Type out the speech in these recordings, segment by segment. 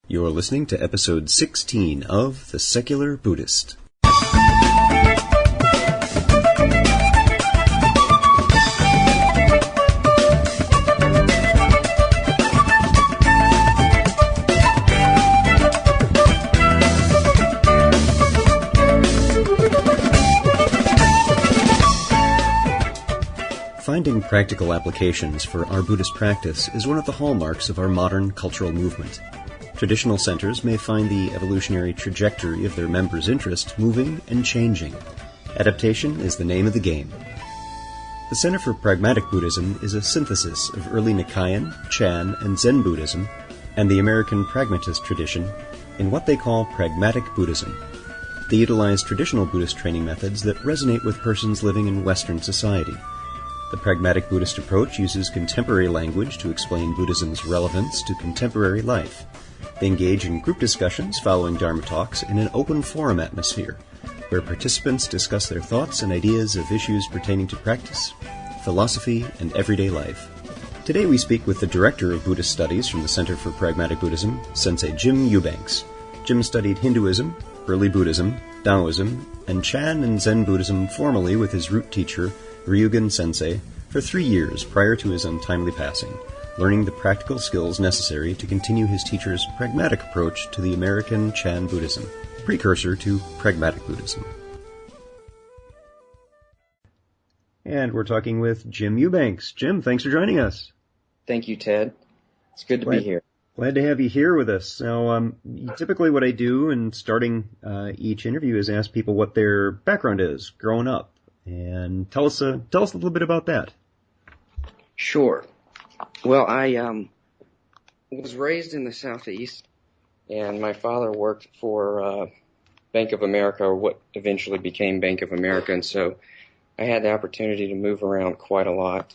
You're listening to episode 16 of The Secular Buddhist. Finding practical applications for our Buddhist practice is one of the hallmarks of our modern cultural movement. Traditional centers may find the evolutionary trajectory of their members' interest moving and changing. Adaptation is the name of the game. The Center for Pragmatic Buddhism is a synthesis of early Nikayan, Chan, and Zen Buddhism and the American pragmatist tradition in what they call Pragmatic Buddhism. They utilize traditional Buddhist training methods that resonate with persons living in Western society. The Pragmatic Buddhist approach uses contemporary language to explain Buddhism's relevance to contemporary life. They engage in group discussions following Dharma talks in an open forum atmosphere, where participants discuss their thoughts and ideas of issues pertaining to practice, philosophy, and everyday life. Today we speak with the Director of Buddhist Studies from the Center for Pragmatic Buddhism, Sensei Jim Eubanks. Jim studied Hinduism, early Buddhism, Taoism, and Chan and Zen Buddhism formally with his root teacher, Ryugen Sensei, for 3 years prior to his untimely passing, learning the practical skills necessary to continue his teacher's pragmatic approach to the American Chan Buddhism, precursor to Pragmatic Buddhism. And we're talking with Jim Eubanks. Jim, thanks for joining us. Thank you, Ted. It's good to be here. Glad to have you here with us. Now, typically what I do in starting each interview is ask people what their background is growing up. And tell us a little bit about that. Sure. Well, I was raised in the Southeast, and my father worked for Bank of America, or what eventually became Bank of America, and so I had the opportunity to move around quite a lot.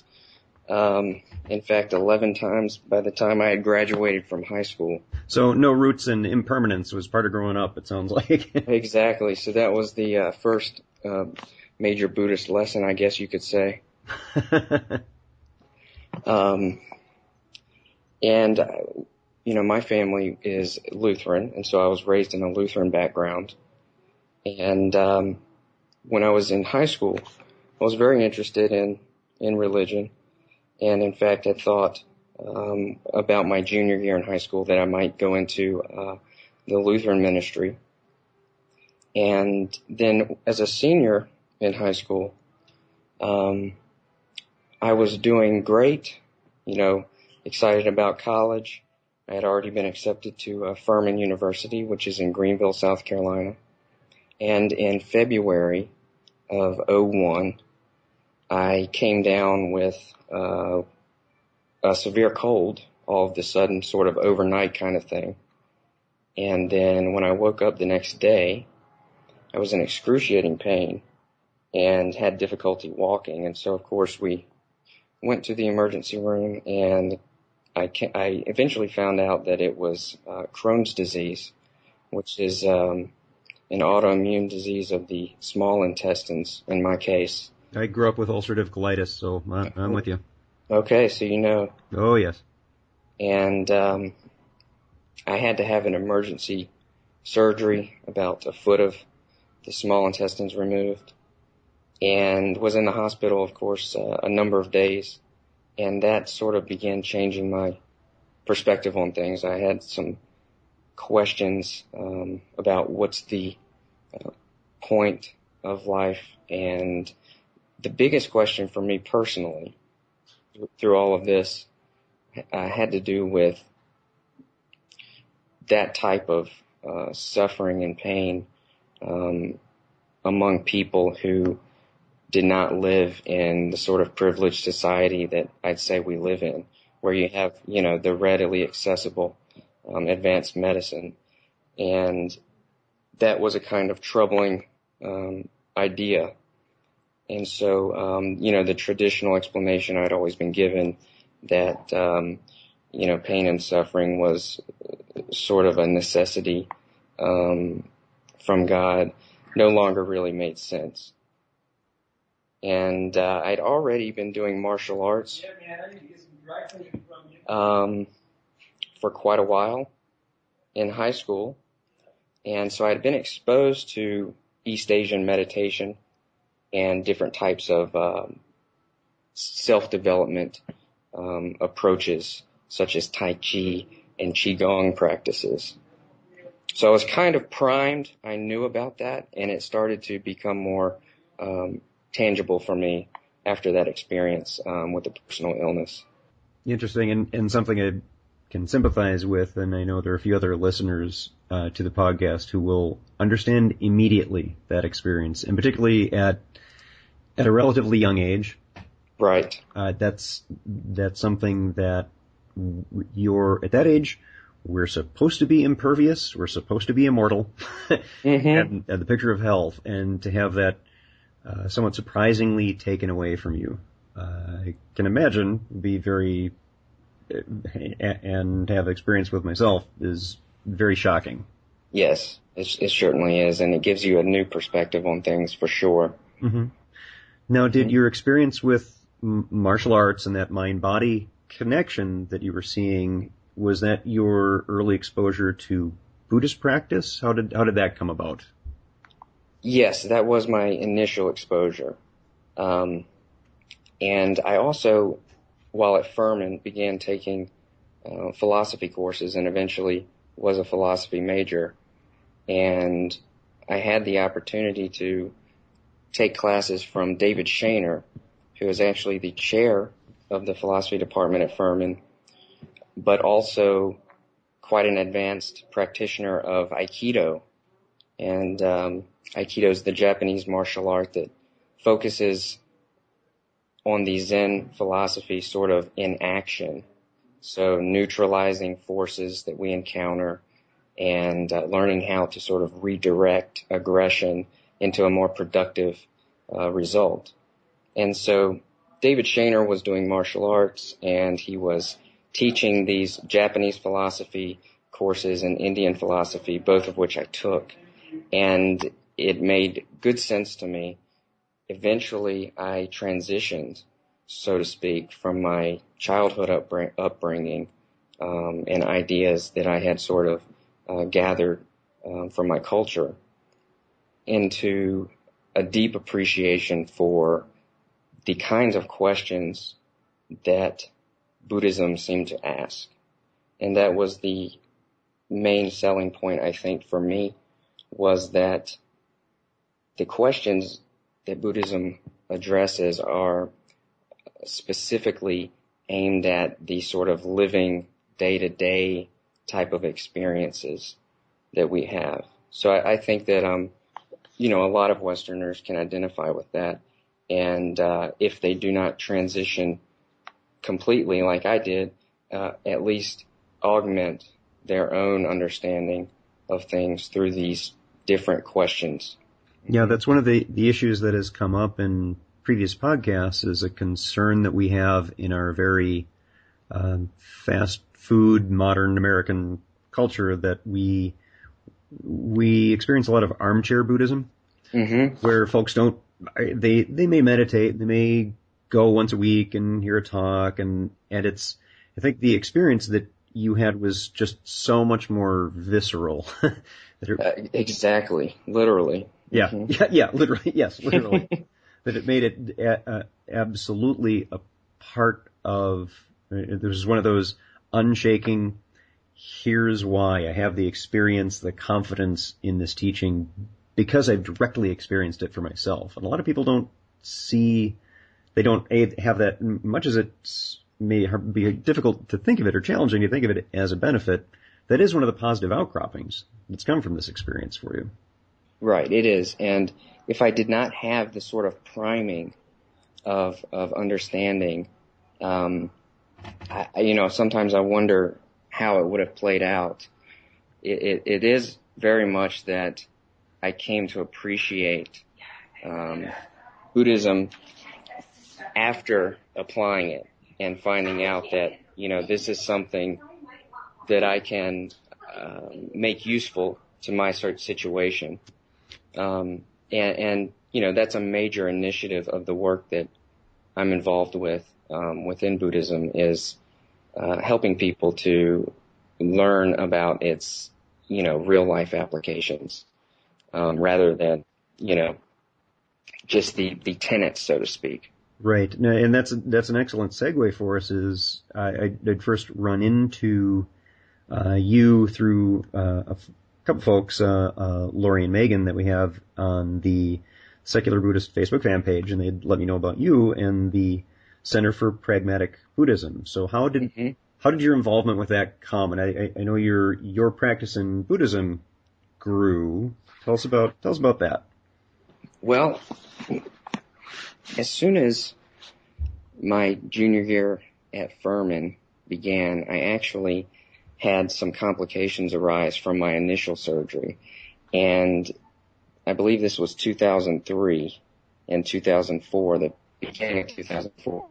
In fact, 11 times by the time I had graduated from high school. So no roots and impermanence was part of growing up, it sounds like. Exactly. So that was the first major Buddhist lesson, I guess you could say. And, my family is Lutheran, and so I was raised in a Lutheran background. And when I was in high school, I was very interested in religion. And, in fact, I thought about my junior year in high school that I might go into the Lutheran ministry. And then as a senior in high school, I was doing great, excited about college. I had already been accepted to Furman University, which is in Greenville, South Carolina. And in February of '01, I came down with a severe cold, all of a sudden, sort of overnight kind of thing. And then when I woke up the next day, I was in excruciating pain and had difficulty walking. And so, of course, we went to the emergency room, and I eventually found out that it was Crohn's disease, which is an autoimmune disease of the small intestines, in my case. I grew up with ulcerative colitis, so I'm with you. Okay, so you know. Oh, yes. And I had to have an emergency surgery, about a foot of the small intestines removed, and was in the hospital, of course, a number of days. And that sort of began changing my perspective on things. I had some questions about what's the point of life. And the biggest question for me personally through all of this had to do with that type of suffering and pain among people who did not live in the sort of privileged society that I'd say we live in, where you have, the readily accessible advanced medicine. And that was a kind of troubling idea. And so, the traditional explanation I'd always been given that, pain and suffering was sort of a necessity from God no longer really made sense. And I'd already been doing martial arts for quite a while. in high school, and so I'd been exposed to East Asian meditation and different types of self-development approaches, such as Tai Chi and Qigong practices. So I was kind of primed. I knew about that, and it started to become more tangible for me after that experience with the personal illness. Interesting, and something I can sympathize with, and I know there are a few other listeners to the podcast who will understand immediately that experience, and particularly at a relatively young age. Right. That's something that at that age, we're supposed to be impervious, we're supposed to be immortal, and the picture of health, and to have that somewhat surprisingly taken away from you, I can imagine be very, and have experience with myself, is very shocking. Yes, it certainly is, and it gives you a new perspective on things for sure. Mm-hmm. Now, did your experience with martial arts and that mind-body connection that you were seeing, was that your early exposure to Buddhist practice? How did that come about? Yes, that was my initial exposure. And I also, while at Furman, began taking philosophy courses and eventually was a philosophy major. And I had the opportunity to take classes from David Shaner, who is actually the chair of the philosophy department at Furman, but also quite an advanced practitioner of Aikido. And Aikido is the Japanese martial art that focuses on the Zen philosophy sort of in action. So neutralizing forces that we encounter and learning how to sort of redirect aggression into a more productive result. And so David Shaner was doing martial arts, and he was teaching these Japanese philosophy courses and Indian philosophy, both of which I took. And it made good sense to me. Eventually, I transitioned, so to speak, from my childhood upbringing and ideas that I had sort of gathered from my culture into a deep appreciation for the kinds of questions that Buddhism seemed to ask. And that was the main selling point, I think, for me, was that the questions that Buddhism addresses are specifically aimed at the sort of living day-to-day type of experiences that we have. So I think that, a lot of Westerners can identify with that. And if they do not transition completely like I did, at least augment their own understanding of things through these different questions. Yeah, that's one of the issues that has come up in previous podcasts, is a concern that we have in our very fast food, modern American culture, that we experience a lot of armchair Buddhism, where folks they may meditate, they may go once a week and hear a talk, and I think the experience that you had was just so much more visceral. Exactly, literally. Yeah, literally, yes, literally. That it made it absolutely a part of, there was one of those unshaking, here's why I have the experience, the confidence in this teaching, because I've directly experienced it for myself. And a lot of people don't have that, much as it may be difficult to think of it or challenging to think of it as a benefit. That is one of the positive outcroppings that's come from this experience for you. Right, it is. And if I did not have the sort of priming of understanding, sometimes I wonder how it would have played out. It is very much that I came to appreciate Buddhism after applying it and finding out that, this is something that I can make useful to my situation. That's a major initiative of the work that I'm involved with within Buddhism, is helping people to learn about its real life applications, rather than, just the tenets, so to speak. Right. No, and that's an excellent segue for us. Is I'd first run into you through a couple folks, Lori and Megan, that we have on the Secular Buddhist Facebook fan page, and they'd let me know about you and the Center for Pragmatic Buddhism. So how did your involvement with that come? And I know your practice in Buddhism grew. Tell us about that. Well, as soon as my junior year at Furman began, I actually had some complications arise from my initial surgery. And I believe this was 2003 and 2004, the beginning of 2004.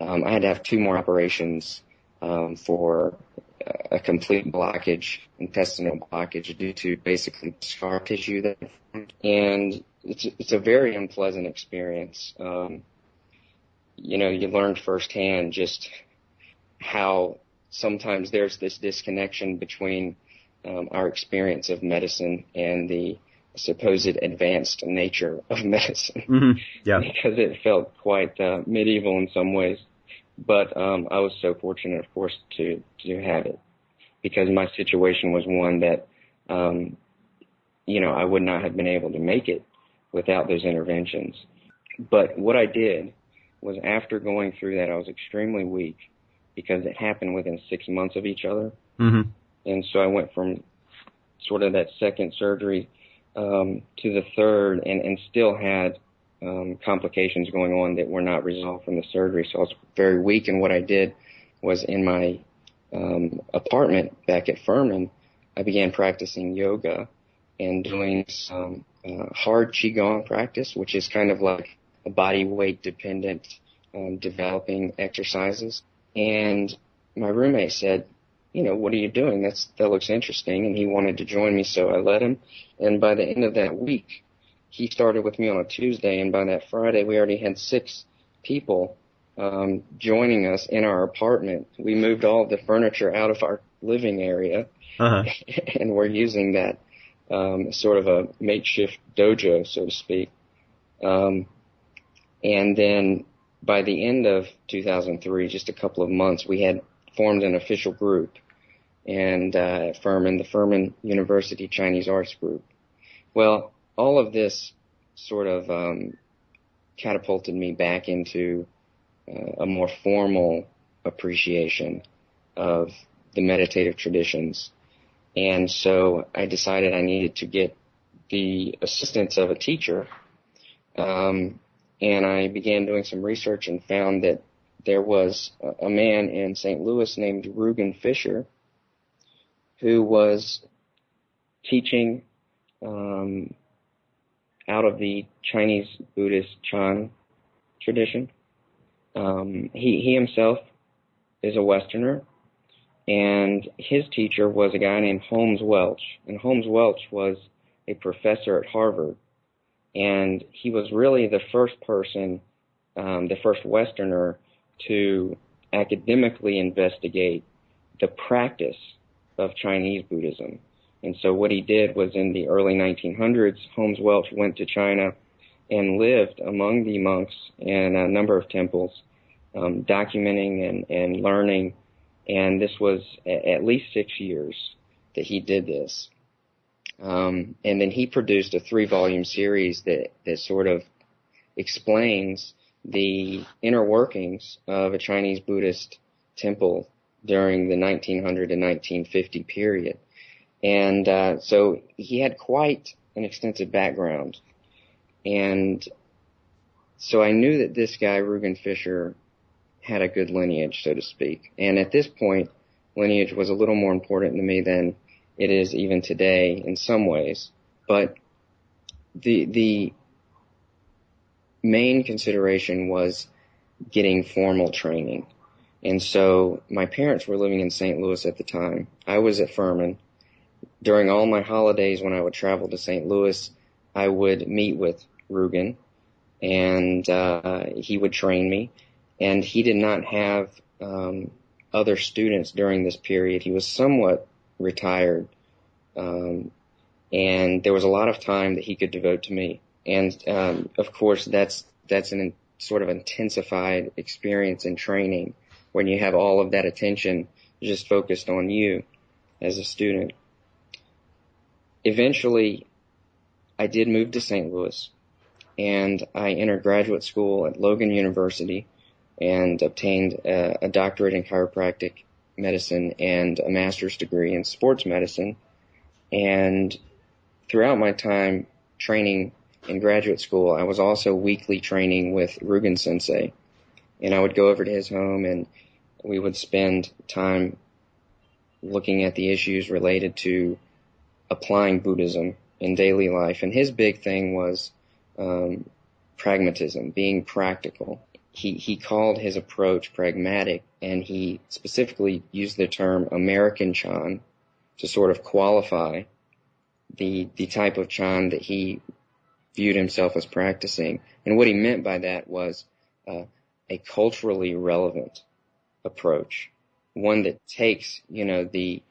I had to have 2 more operations for a complete blockage, intestinal blockage, due to basically scar tissue that, and it's a very unpleasant experience. You learned firsthand just how sometimes there's this disconnection between our experience of medicine and the supposed advanced nature of medicine. Mm-hmm. Yeah. Because it felt quite medieval in some ways. But I was so fortunate, of course, to have it, because my situation was one that, I would not have been able to make it without those interventions. But what I did was, after going through that, I was extremely weak, because it happened within 6 months of each other. Mm-hmm. And so I went from sort of that second surgery to the third, and still had complications going on that were not resolved from the surgery. So I was very weak, and what I did was, in my apartment back at Furman, I began practicing yoga and doing some hard Qigong practice, which is kind of like a body weight dependent developing exercises. And my roommate said, what are you doing? That looks interesting. And he wanted to join me, so I let him. And by the end of that week, he started with me on a Tuesday, and by that Friday, we already had 6 people joining us in our apartment. We moved all of the furniture out of our living area, and we're using that sort of a makeshift dojo, so to speak. And then by the end of 2003, just a couple of months, we had formed an official group, and at Furman, the Furman University Chinese Arts Group. Well, all of this sort of catapulted me back into a more formal appreciation of the meditative traditions. And so I decided I needed to get the assistance of a teacher, and I began doing some research and found that there was a man in St. Louis named Rugen Fisher, who was teaching out of the Chinese Buddhist Chan tradition. He himself is a Westerner, and his teacher was a guy named Holmes Welch. And Holmes Welch was a professor at Harvard, and he was really the first person, the first Westerner, to academically investigate the practice of Chinese Buddhism. And so what he did was, in the early 1900s, Holmes Welch went to China and lived among the monks in a number of temples, documenting and learning. And this was at least 6 years that he did this. And then he produced a 3-volume series that sort of explains the inner workings of a Chinese Buddhist temple during the 1900 to 1950 period. And so he had quite an extensive background. And so I knew that this guy, Rugen Fisher, had a good lineage, so to speak. And at this point, lineage was a little more important to me than it is even today in some ways. But the main consideration was getting formal training. And so my parents were living in St. Louis at the time. I was at Furman. During all my holidays, when I would travel to St. Louis, I would meet with Rugen, and he would train me. And he did not have other students during this period. He was somewhat retired and there was a lot of time that he could devote to me. And of course, that's an sort of intensified experience in training when you have all of that attention just focused on you as a student. Eventually, I did move to St. Louis, and I entered graduate school at Logan University and obtained a doctorate in chiropractic medicine and a master's degree in sports medicine. And throughout my time training in graduate school, I was also weekly training with Rugen Sensei. And I would go over to his home and we would spend time looking at the issues related to applying Buddhism in daily life. And his big thing was pragmatism, being practical. He called his approach pragmatic, and he specifically used the term American Chan to sort of qualify the type of Chan that he viewed himself as practicing. And what he meant by that was a culturally relevant approach, one that takes, the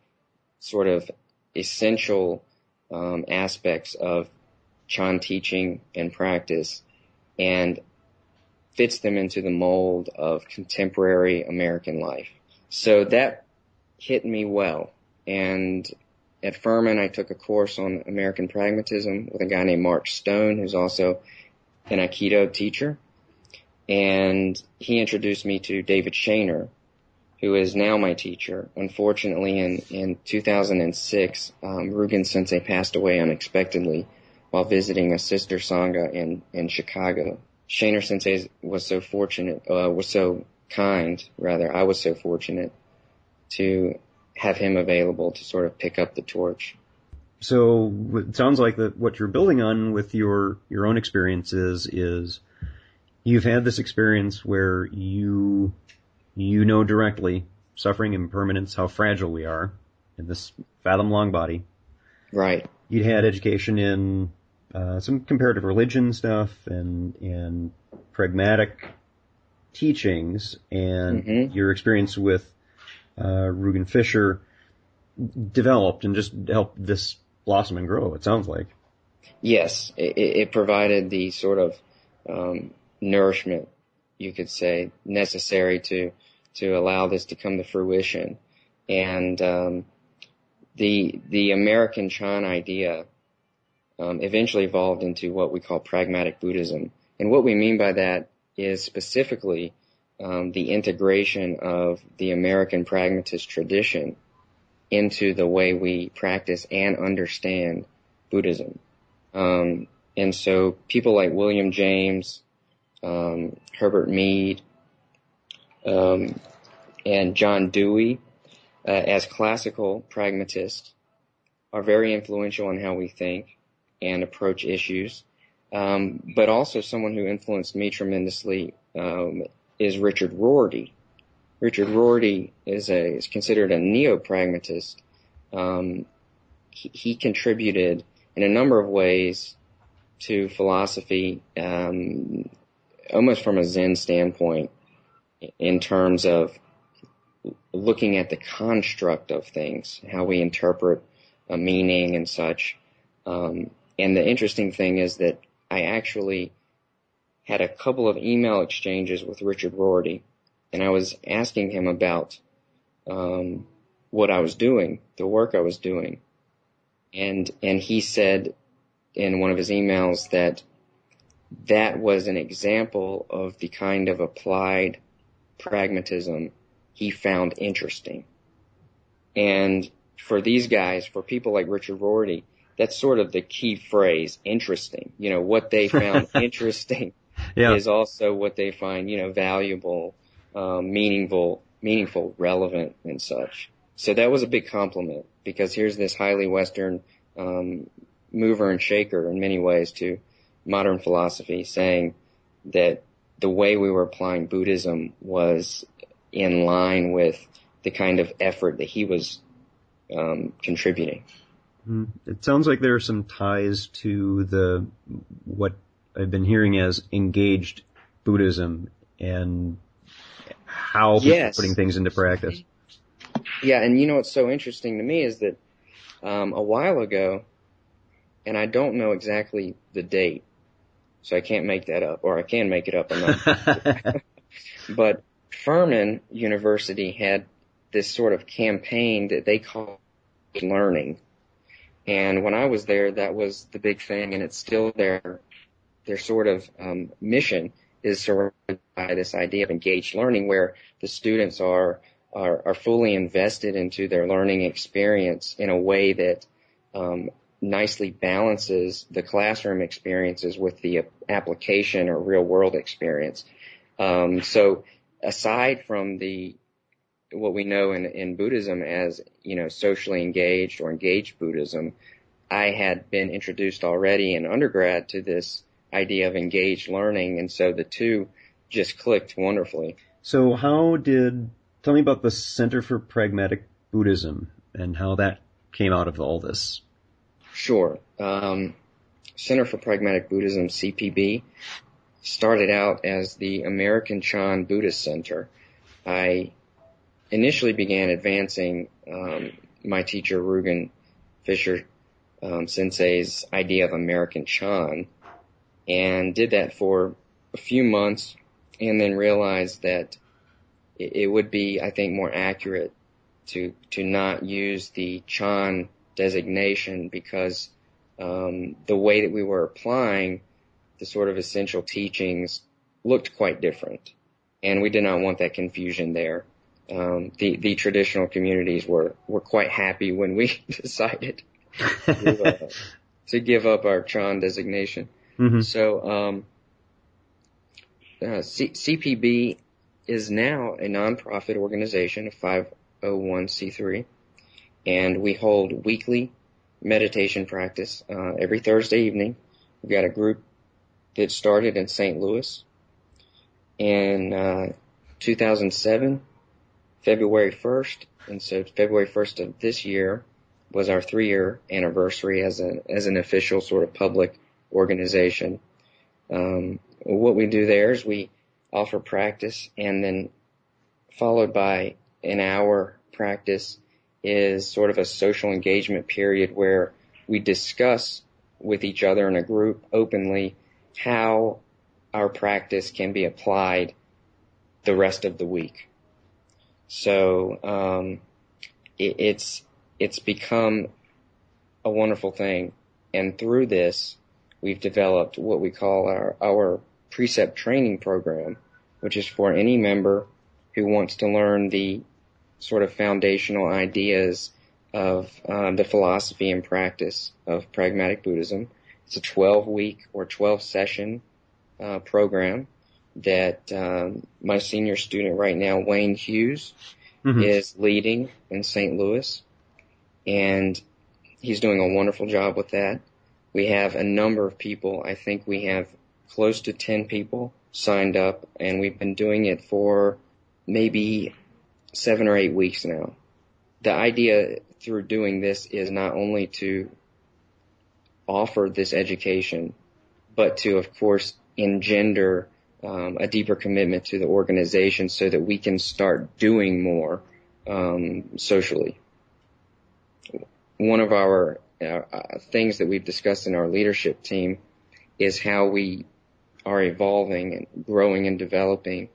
sort of essential aspects of Chan teaching and practice and fits them into the mold of contemporary American life. So that hit me well. And at Furman, I took a course on American pragmatism with a guy named Mark Stone, who's also an Aikido teacher. And he introduced me to David Shaner, who is now my teacher. Unfortunately, in 2006, Rugen Sensei passed away unexpectedly while visiting a sister Sangha in Chicago. Shaner Sensei was so fortunate, was so kind, rather, I was so fortunate to have him available to sort of pick up the torch. So it sounds like that what you're building on with your own experiences is you've had this experience where you know directly suffering, impermanence, how fragile we are in this fathom-long body. Right. You'd had education in some comparative religion stuff and pragmatic teachings, and your experience with Rugen Fisher developed and just helped this blossom and grow, it sounds like. Yes, it provided the sort of nourishment, you could say, necessary to allow this to come to fruition. And the American Chan idea eventually evolved into what we call pragmatic Buddhism. And what we mean by that is specifically the integration of the American pragmatist tradition into the way we practice and understand Buddhism. And so people like William James, Herbert Mead, and John Dewey, as classical pragmatists, are very influential in how we think and approach issues. But also someone who influenced me tremendously is Richard Rorty. Richard Rorty is considered a neo-pragmatist. He contributed in a number of ways to philosophy, almost from a Zen standpoint, in terms of looking at the construct of things, how we interpret a meaning and such. And the interesting thing is that I actually had a couple of email exchanges with Richard Rorty, and I was asking him about what I was doing, the work I was doing. And he said in one of his emails that was an example of the kind of applied pragmatism he found interesting. And for these guys, for people like Richard Rorty, that's sort of the key phrase, interesting. What they found interesting is also what they find, valuable, meaningful, relevant, and such. So that was a big compliment, because here's this highly Western mover and shaker in many ways to modern philosophy, saying that the way we were applying Buddhism was in line with the kind of effort that he was contributing. It sounds like there are some ties to what I've been hearing as engaged Buddhism and how people are putting things into practice. Yeah, and what's so interesting to me is that a while ago, and I don't know exactly the date, so I can't make that up, or I can make it up. I'm not. But Furman University had this sort of campaign that they call learning. And when I was there, that was the big thing, and it's still there. Their sort of mission is surrounded by this idea of engaged learning, where the students are fully invested into their learning experience in a way that nicely balances the classroom experiences with the application or real world experience. So aside from what we know in Buddhism as, socially engaged or engaged Buddhism, I had been introduced already in undergrad to this idea of engaged learning, and so the two just clicked wonderfully. So tell me about the Center for Pragmatic Buddhism and how that came out of all this. Sure. Center for Pragmatic Buddhism, CPB, started out as the American Chan Buddhist Center. I initially began advancing my teacher, Rugen Fisher Sensei's idea of American Chan, and did that for a few months, and then realized that it would be, I think, more accurate to not use the Chan designation, because the way that we were applying the sort of essential teachings looked quite different, and we did not want that confusion there. The traditional communities were quite happy when we decided to give up our Chan designation. Mm-hmm. So CPB is now a nonprofit organization, a 501c3, and we hold weekly meditation practice every Thursday evening. We've got a group that started in St. Louis in 2007, February 1st, and so February 1st of this year was our 3-year anniversary as an official sort of public organization. What we do there is we offer practice, and then followed by an hour practice is sort of a social engagement period where we discuss with each other in a group openly how our practice can be applied the rest of the week. So it's become a wonderful thing, and through this we've developed what we call our precept training program, which is for any member who wants to learn the sort of foundational ideas of the philosophy and practice of pragmatic Buddhism. It's a 12-week or 12-session program that my senior student right now, Wayne Hughes, is leading in St. Louis, and he's doing a wonderful job with that. We have a number of people. I think we have close to 10 people signed up, and we've been doing it for maybe 7 or 8 weeks now. The idea through doing this is not only to offer this education, but to, of course, engender a deeper commitment to the organization so that we can start doing more socially. One of our things that we've discussed in our leadership team is how we are evolving and growing and developing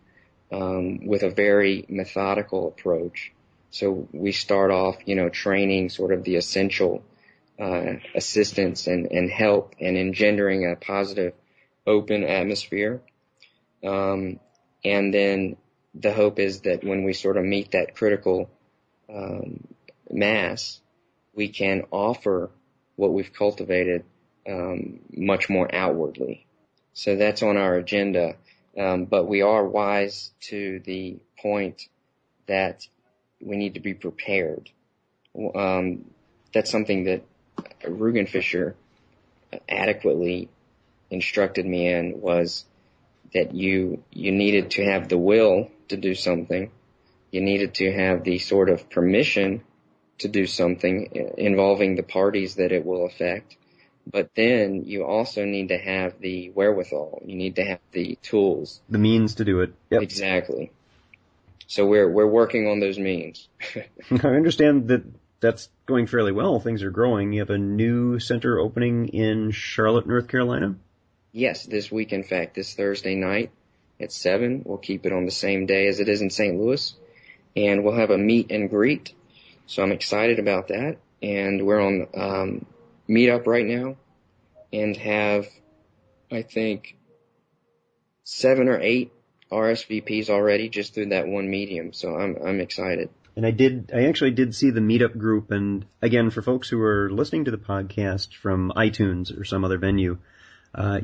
with a very methodical approach. So we start off, training sort of the essential assistance and help and engendering a positive, open atmosphere. And then the hope is that when we sort of meet that critical mass, we can offer what we've cultivated much more outwardly. So that's on our agenda. But we are wise to the point that we need to be prepared. That's something that Rugen Fisher adequately instructed me in, was that you needed to have the will to do something. You needed to have the sort of permission to do something involving the parties that it will affect. But then you also need to have the wherewithal. You need to have the tools. The means to do it. Yep. Exactly. So we're working on those means. I understand that that's going fairly well. Things are growing. You have a new center opening in Charlotte, North Carolina? Yes, this week, in fact, this Thursday night at 7. We'll keep it on the same day as it is in St. Louis. And we'll have a meet and greet. So I'm excited about that. And we're on Meetup right now and have, I think, 7 or 8 RSVPs already just through that one medium. So I'm excited. And I actually did see the Meetup group. And again, for folks who are listening to the podcast from iTunes or some other venue,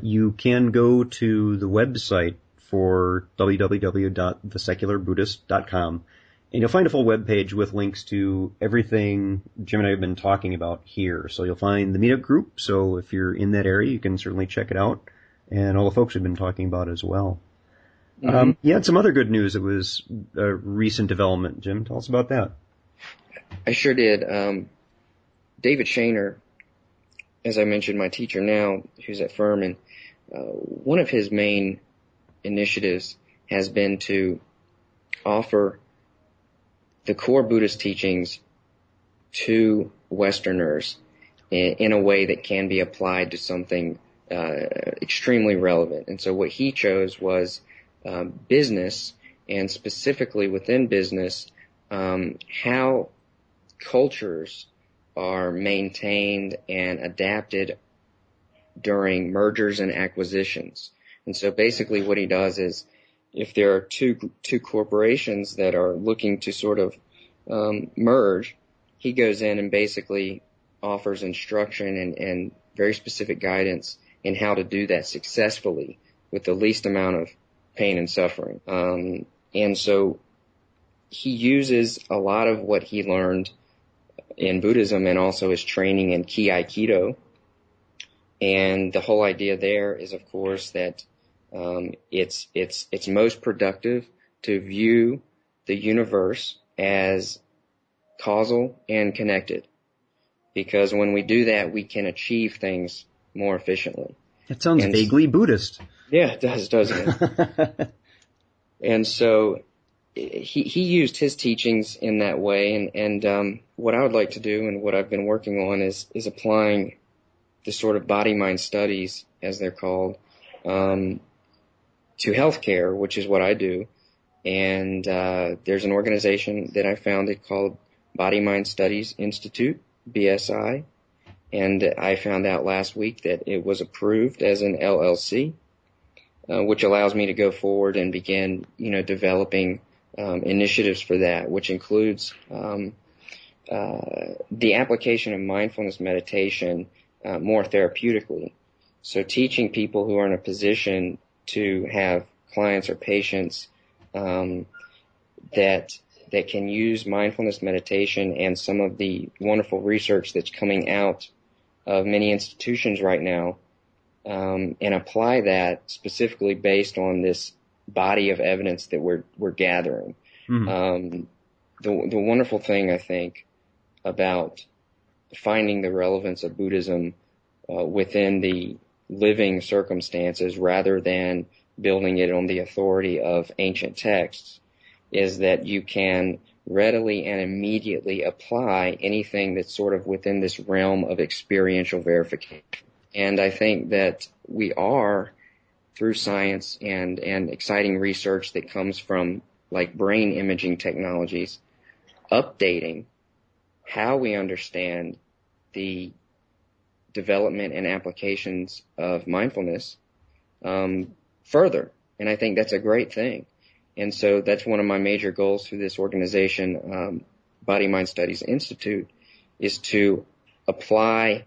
you can go to the website for www.thesecularbuddhist.com, and you'll find a full web page with links to everything Jim and I have been talking about here. So you'll find the Meetup group. So if you're in that area, you can certainly check it out, and all the folks we've been talking about as well. Mm-hmm. You had some other good news. It was a recent development. Jim, tell us about that. I sure did. David Shaner, as I mentioned, my teacher now, who's at Furman, one of his main initiatives has been to offer the core Buddhist teachings to Westerners in a way that can be applied to something extremely relevant. And so what he chose was business, and specifically within business, how cultures are maintained and adapted during mergers and acquisitions. And so basically what he does is, if there are two corporations that are looking to sort of merge, he goes in and basically offers instruction and very specific guidance in how to do that successfully with the least amount of pain and suffering. And so he uses a lot of what he learned in Buddhism and also his training in Ki Aikido. And the whole idea there is, of course, that it's most productive to view the universe as causal and connected, because when we do that, we can achieve things more efficiently. It sounds vaguely Buddhist. Yeah, it does, doesn't it? And so he used his teachings in that way, and what I would like to do and what I've been working on is applying the sort of body-mind studies, as they're called, to healthcare, which is what I do. And there's an organization that I founded called Body Mind Studies Institute, BSI, and I found out last week that it was approved as an LLC, which allows me to go forward and begin, developing initiatives for that, which includes the application of mindfulness meditation more therapeutically. So teaching people who are in a position to have clients or patients that can use mindfulness meditation and some of the wonderful research that's coming out of many institutions right now, and apply that specifically based on this body of evidence that we're gathering. Mm-hmm. The wonderful thing, I think, about finding the relevance of Buddhism within the living circumstances rather than building it on the authority of ancient texts is that you can readily and immediately apply anything that's sort of within this realm of experiential verification. And I think that we are, through science and exciting research that comes from like brain imaging technologies, updating how we understand the development and applications of mindfulness further. And I think that's a great thing. And so that's one of my major goals through this organization, Body Mind Studies Institute, is to apply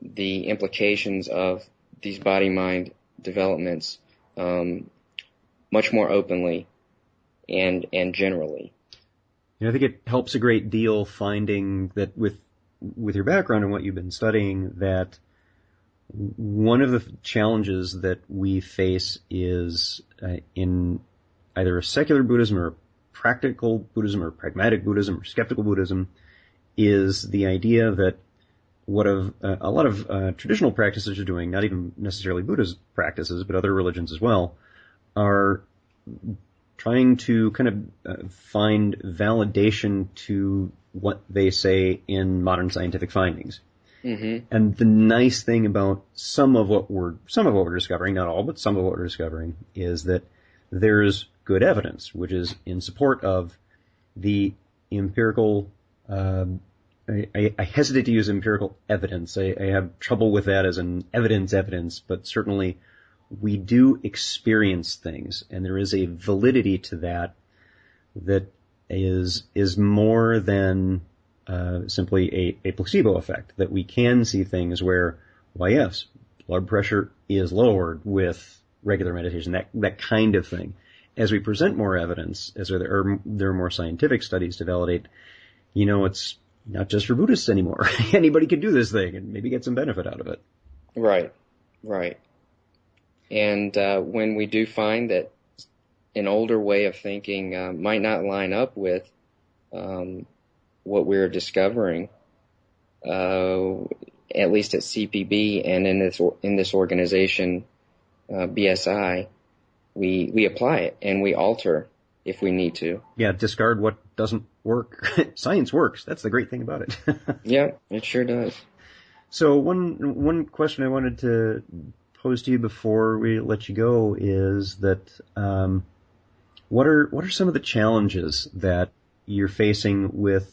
the implications of these body-mind developments much more openly and generally. I think it helps a great deal finding that with your background and what you've been studying, that one of the challenges that we face is in either a secular Buddhism or a practical Buddhism or pragmatic Buddhism or skeptical Buddhism is the idea that what a lot of traditional practices are doing, not even necessarily Buddhist practices, but other religions as well, are trying to kind of find validation to what they say in modern scientific findings. Mm-hmm. And the nice thing about some of what we're discovering, not all, but some of what we're discovering, is that there's good evidence, which is in support of the empirical. I hesitate to use empirical evidence. I have trouble with that as an evidence, but certainly we do experience things, and there is a validity to that is more than simply a placebo effect, that we can see things where, why yes, blood pressure is lowered with regular meditation, that kind of thing. As we present more evidence, as there are more scientific studies to validate, it's not just for Buddhists anymore. Anybody can do this thing and maybe get some benefit out of it. Right. And when we do find that an older way of thinking might not line up with what we're discovering, at least at CPB and in this organization, BSI, we apply it and we alter if we need to. Yeah, discard what doesn't work. Science works. That's the great thing about it. Yeah, it sure does. So one question I wanted to pose to you before we let you go is that what are some of the challenges that you're facing with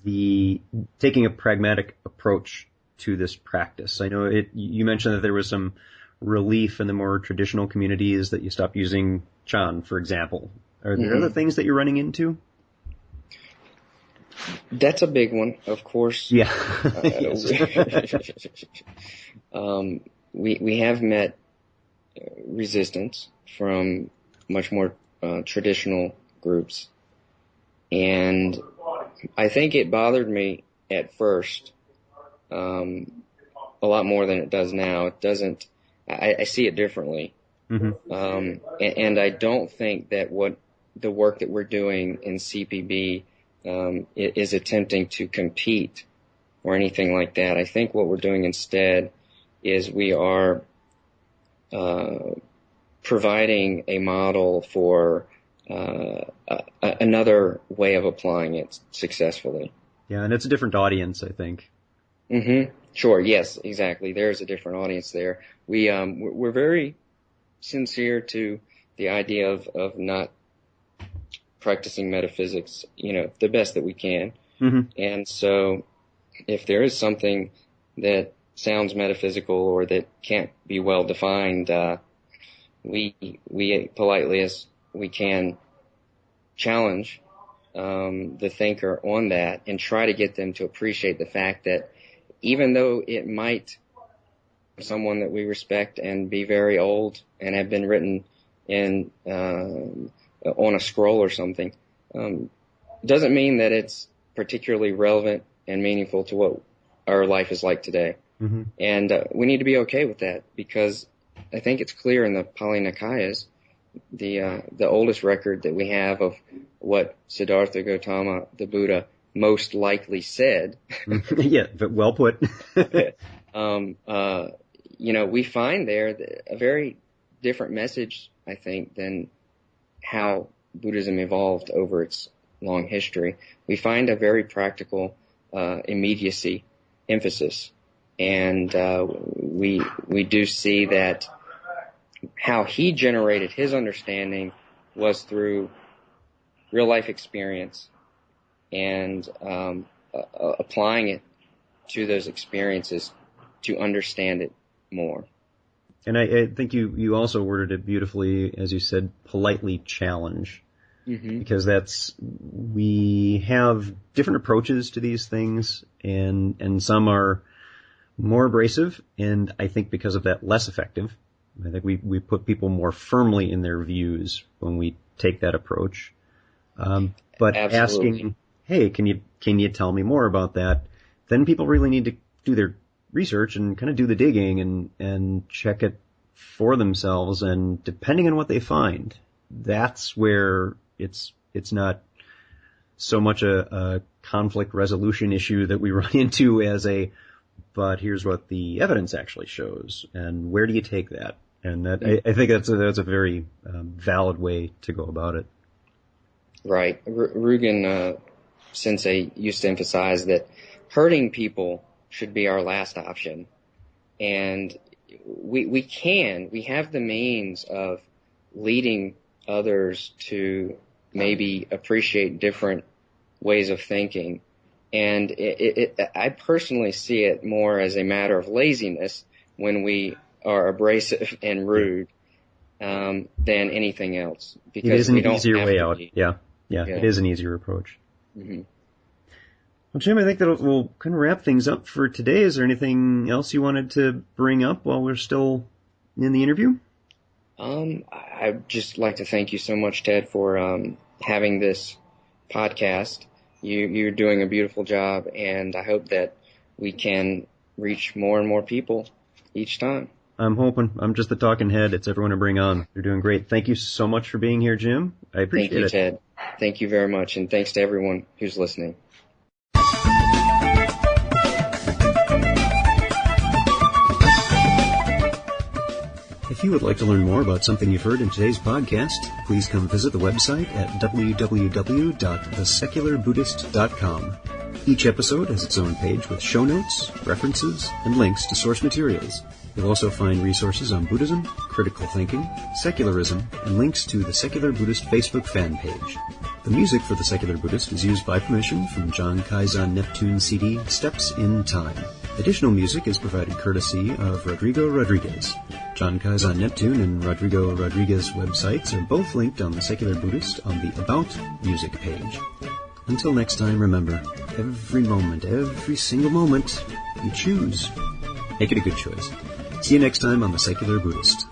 taking a pragmatic approach to this practice? I know you mentioned that there was some relief in the more traditional communities, that you stopped using Chan, for example. Are there other things that you're running into? That's a big one, of course. Yeah. We have met resistance from much more traditional groups, and I think it bothered me at first a lot more than it does now. It doesn't. I see it differently, and I don't think that the work that we're doing in CPB is attempting to compete or anything like that. I think what we're doing instead is we are providing a model for another way of applying it successfully. Yeah, and it's a different audience, I think. Mm-hmm. Sure. Yes, exactly. There's a different audience there. We're very sincere to the idea of not practicing metaphysics, the best that we can. Mm-hmm. And so if there is something that sounds metaphysical or that can't be well defined, we politely as we can challenge the thinker on that and try to get them to appreciate the fact that even though it might someone that we respect and be very old and have been written in on a scroll or something, doesn't mean that it's particularly relevant and meaningful to what our life is like today. Mm-hmm. And we need to be okay with that, because I think it's clear in the Pali Nikayas, the oldest record that we have of what Siddhartha Gautama, the Buddha, most likely said. Yeah, but well put. We find there a very different message, I think, than how Buddhism evolved over its long history. We find a very practical immediacy emphasis, and we do see that how he generated his understanding was through real life experience and applying it to those experiences to understand it more. And I think you also worded it beautifully, as you said, politely challenge. Mm-hmm. Because we have different approaches to these things, and some are more abrasive, and I think because of that less effective. I think we put people more firmly in their views when we take that approach. But Absolutely. Asking, hey, can you tell me more about that? Then people really need to do their research and kind of do the digging and check it for themselves. And depending on what they find, that's where it's not so much a conflict resolution issue that we run into but here's what the evidence actually shows, and where do you take that? And that, I think that's a very valid way to go about it. Right. Rugen Sensei used to emphasize that hurting people should be our last option. And we have the means of leading others to maybe appreciate different ways of thinking. And I personally see it more as a matter of laziness when we are abrasive and rude than anything else. Because it is an we don't easier have way to out. be. Yeah, it is an easier approach. Mm-hmm. Well, Jim, I think that we'll kind of wrap things up for today. Is there anything else you wanted to bring up while we're still in the interview? I'd just like to thank you so much, Ted, for having this podcast. You're doing a beautiful job, and I hope that we can reach more and more people each time. I'm hoping. I'm just the talking head. It's everyone to bring on. You're doing great. Thank you so much for being here, Jim. I appreciate it. Thank you, Ted. Thank you very much, and thanks to everyone who's listening. If you would like to learn more about something you've heard in today's podcast, please come visit the website at www.thesecularbuddhist.com. Each episode has its own page with show notes, references, and links to source materials. You'll also find resources on Buddhism, critical thinking, secularism, and links to the Secular Buddhist Facebook fan page. The music for the Secular Buddhist is used by permission from John Kaizen Neptune CD, Steps in Time. Additional music is provided courtesy of Rodrigo Rodriguez. John Kaizen Neptune and Rodrigo Rodriguez websites are both linked on the Secular Buddhist on the About Music page. Until next time, remember, every moment, every single moment, you choose. Make it a good choice. See you next time on the Secular Buddhist.